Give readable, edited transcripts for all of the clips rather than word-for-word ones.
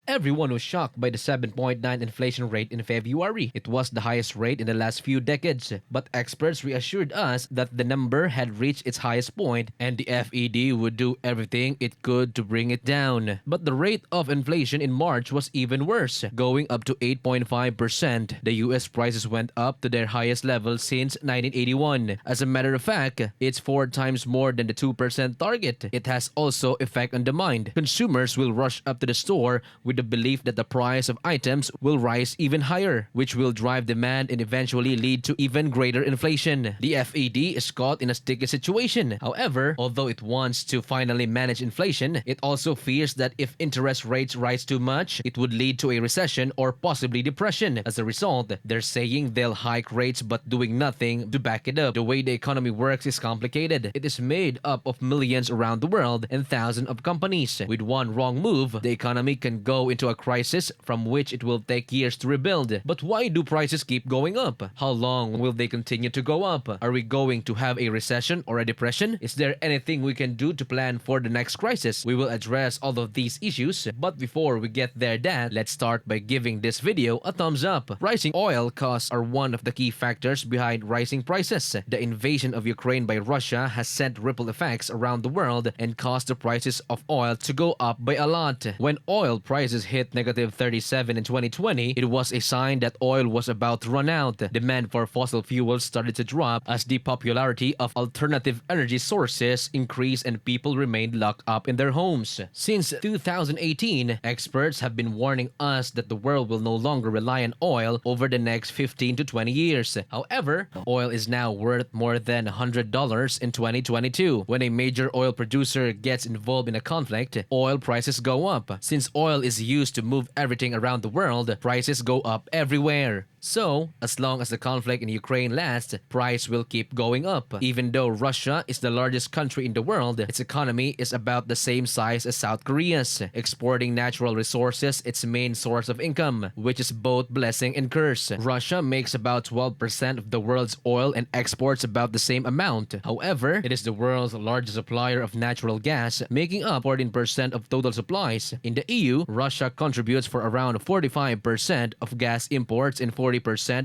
Everyone was shocked by the 7.9 inflation rate in February. It was the highest rate in the last few decades, but experts reassured us that the number had reached its highest point and the Fed would do everything it could to bring it down. But the rate of inflation in March was even worse, going up to 8.5%. The US prices went up to their highest level since 1981. As a matter of fact, it's 4 times more than the 2% target. It has also effect on the mind. Consumers will rush up to the store with the belief that the price of items will rise even higher, which will drive demand and eventually lead to even greater inflation. The Fed is caught in a sticky situation. However, although it wants to finally manage inflation, it also fears that if interest rates rise too much, it would lead to a recession or possibly depression. As a result, they're saying they'll hike rates but doing nothing to back it up. The way the economy works is complicated. It is made up of millions around the world and thousands of companies. With one wrong move, the economy can go into a crisis from which it will take years to rebuild. But why do prices keep going up? How long will they continue to go up? Are we going to have a recession or a depression? Is there anything we can do to plan for the next crisis? We will address all of these issues, but before we get there, let's start by giving this video a thumbs up. Rising oil costs are one of the key factors behind rising prices. The invasion of Ukraine by Russia has sent ripple effects around the world and caused the prices of oil to go up by a lot. When oil prices hit negative 37 in 2020, it was a sign that oil was about to run out. Demand for fossil fuels started to drop as the popularity of alternative energy sources increased and people remained locked up in their homes. Since 2018, experts have been warning us that the world will no longer rely on oil over the next 15 to 20 years. However, oil is now worth more than $100 in 2022. When a major oil producer gets involved in a conflict, oil prices go up. Since oil is used to move everything around the world, prices go up everywhere. So, as long as the conflict in Ukraine lasts, price will keep going up. Even though Russia is the largest country in the world, its economy is about the same size as South Korea's, exporting natural resources its main source of income, which is both blessing and curse. Russia makes about 12% of the world's oil and exports about the same amount. However, it is the world's largest supplier of natural gas, making up 14% of total supplies. In the EU, Russia contributes for around 45% of gas imports and 40%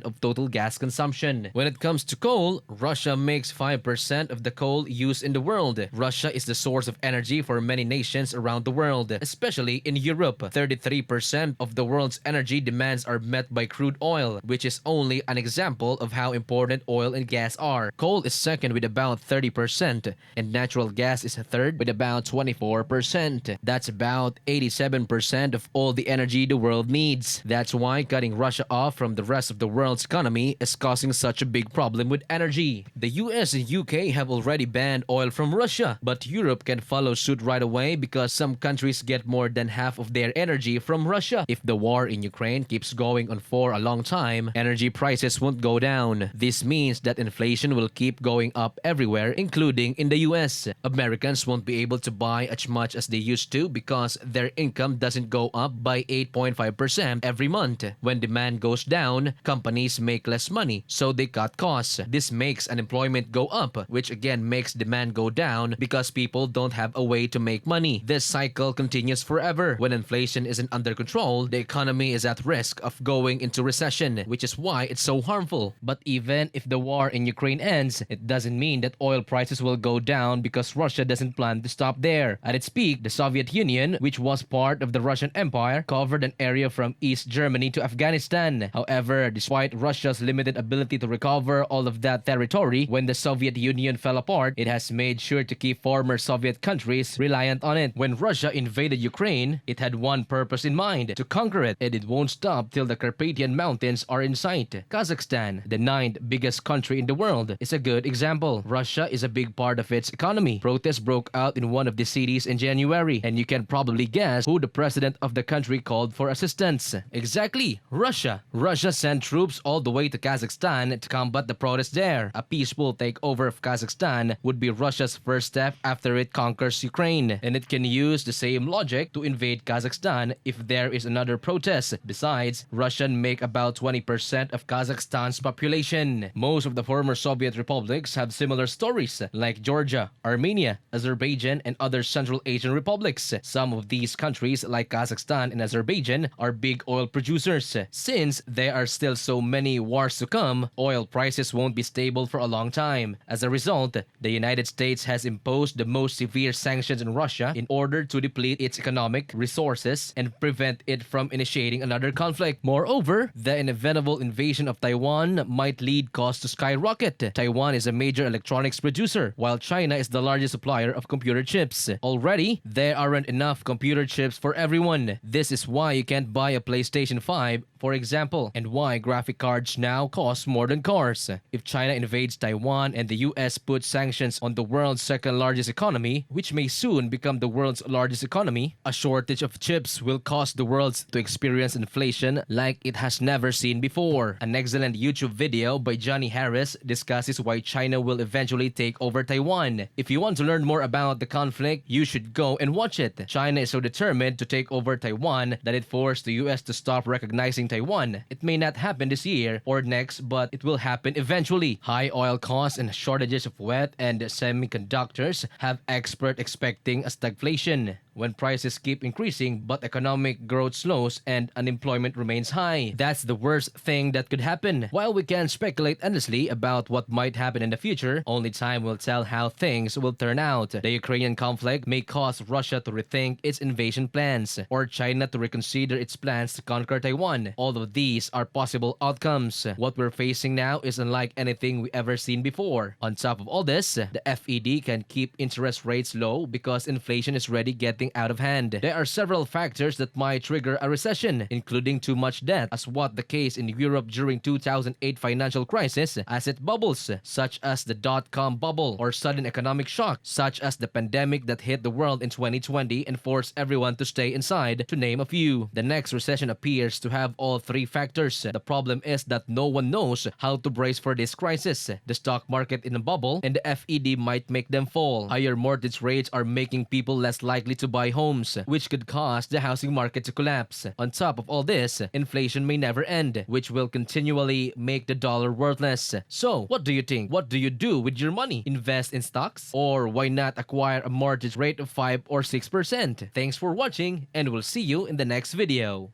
of total gas consumption. When it comes to coal, Russia makes 5% of the coal used in the world. Russia is the source of energy for many nations around the world, especially in Europe. 33% of the world's energy demands are met by crude oil, which is only an example of how important oil and gas are. Coal is second with about 30%, and natural gas is third with about 24%. That's about 87% of all the energy the world needs. That's why cutting Russia off from the rest of the world's economy is causing such a big problem with energy. The US and UK have already banned oil from Russia, but Europe can follow suit right away because some countries get more than half of their energy from Russia. If the war in Ukraine keeps going on for a long time, energy prices won't go down. This means that inflation will keep going up everywhere, including in the US. Americans won't be able to buy as much as they used to because their income doesn't go up by 8.5% every month. When demand goes down, companies make less money, so they cut costs. This makes unemployment go up, which again makes demand go down because people don't have a way to make money. This cycle continues forever. When inflation isn't under control, the economy is at risk of going into recession, which is why it's so harmful. But even if the war in Ukraine ends, it doesn't mean that oil prices will go down because Russia doesn't plan to stop there. At its peak, the Soviet Union, which was part of the Russian Empire, covered an area from East Germany to Afghanistan. However, despite Russia's limited ability to recover all of that territory, when the Soviet Union fell apart, it has made sure to keep former Soviet countries reliant on it. When Russia invaded Ukraine, it had one purpose in mind: to conquer it, and it won't stop till the Carpathian Mountains are in sight. Kazakhstan, the 9th biggest country in the world, is a good example. Russia is a big part of its economy. Protests broke out in one of the cities in January, and you can probably guess who the president of the country called for assistance. Exactly, Russia. Russia send troops all the way to Kazakhstan to combat the protests there. A peaceful takeover of Kazakhstan would be Russia's first step after it conquers Ukraine, and it can use the same logic to invade Kazakhstan if there is another protest. Besides, Russians make about 20% of Kazakhstan's population. Most of the former Soviet republics have similar stories, like Georgia, Armenia, Azerbaijan, and other Central Asian republics. Some of these countries, like Kazakhstan and Azerbaijan, are big oil producers. Since there are still so many wars to come, oil prices won't be stable for a long time. As a result, the United States has imposed the most severe sanctions on Russia in order to deplete its economic resources and prevent it from initiating another conflict. Moreover, the inevitable invasion of Taiwan might lead costs to skyrocket. Taiwan is a major electronics producer, while China is the largest supplier of computer chips. Already, there aren't enough computer chips for everyone. This is why you can't buy a PlayStation 5, for example, and why graphic cards now cost more than cars. If China invades Taiwan and the US puts sanctions on the world's second largest economy, which may soon become the world's largest economy, a shortage of chips will cause the world to experience inflation like it has never seen before. An excellent YouTube video by Johnny Harris discusses why China will eventually take over Taiwan. If you want to learn more about the conflict, you should go and watch it. China is so determined to take over Taiwan that it forced the US to stop recognizing Taiwan. It may not happen this year or next, but it will happen eventually. High oil costs and shortages of wet and semiconductors have experts expecting a stagflation. When prices keep increasing but economic growth slows and unemployment remains high, that's the worst thing that could happen. While we can speculate endlessly about what might happen in the future, only time will tell how things will turn out. The Ukrainian conflict may cause Russia to rethink its invasion plans, or China to reconsider its plans to conquer Taiwan. All of these are possible outcomes. What we're facing now is unlike anything we ever seen before. On top of all this, the FED can keep interest rates low because inflation is already getting out of hand. There are several factors that might trigger a recession, including too much debt, as was the case in Europe during 2008 financial crisis, asset bubbles, such as the dot-com bubble, or sudden economic shock, such as the pandemic that hit the world in 2020 and forced everyone to stay inside, to name a few. The next recession appears to have all three factors. The problem is that no one knows how to brace for this crisis. The stock market in a bubble, and the FED might make them fall. Higher mortgage rates are making people less likely to buy homes, which could cause the housing market to collapse. On top of all this, inflation may never end, which will continually make the dollar worthless. So, what do you think? What do you do with your money? Invest in stocks? Or why not acquire a mortgage rate of 5 or 6%? Thanks for watching, and we'll see you in the next video.